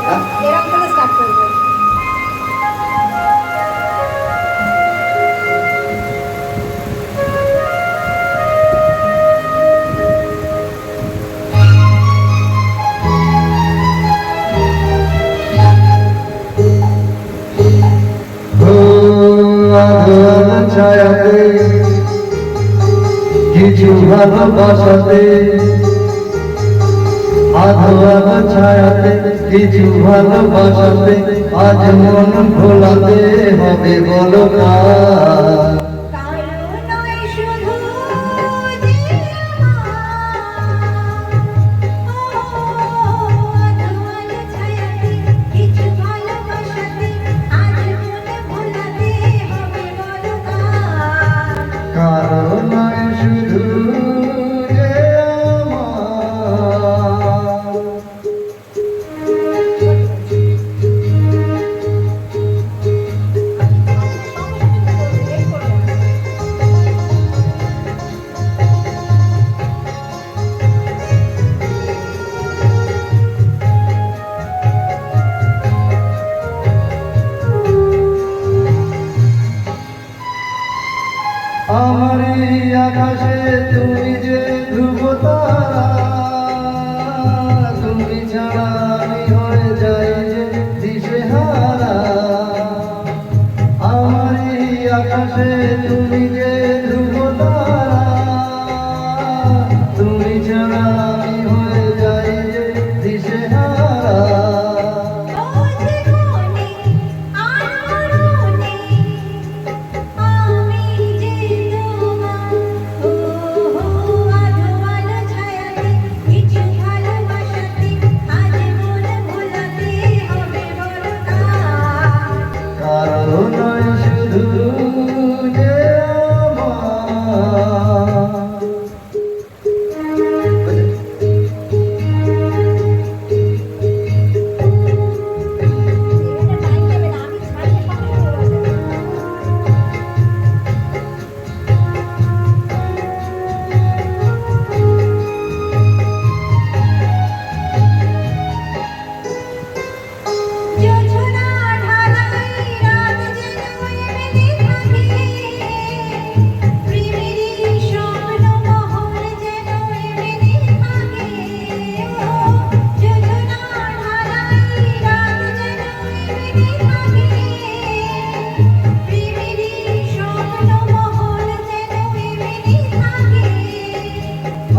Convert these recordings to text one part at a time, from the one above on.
এরকম করে স্টার্ট করবে। ছায়াতে কিছু ভালোবাসাতে, আধোয়ার ছায়াতে কিছু ভালোবাসাতে, আজ মন ভোলাতে হবে বলো কার। কারো নয় শুধু যে আমার এই আকাশে তুমি যে ধ্রুবতারা, তুমি ছাড়া আমি হয়ে যাই যে দিশেহারা। আমার এই আকাশে তুমি যে ধ্রুবতারা, তুমি ছাড়া আমি হয়ে যাই যে দিশেহারা। কারো নয় শুধু যে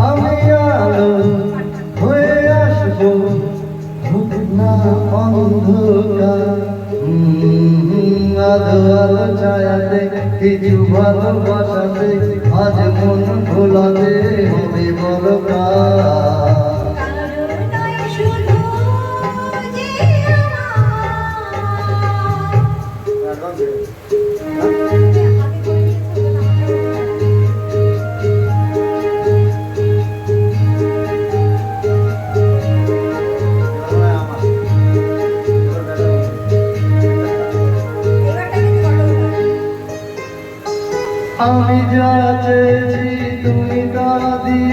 আমি আলো হয়ে আসবো, হোক না অন্ধকার। আধোয়ার ছায়াতে কিছু ভালোবাসাতে, আজ মন ভোলাতে হবে বলো কার। আমি যা চেয়েছি তুমি তা দিয়ে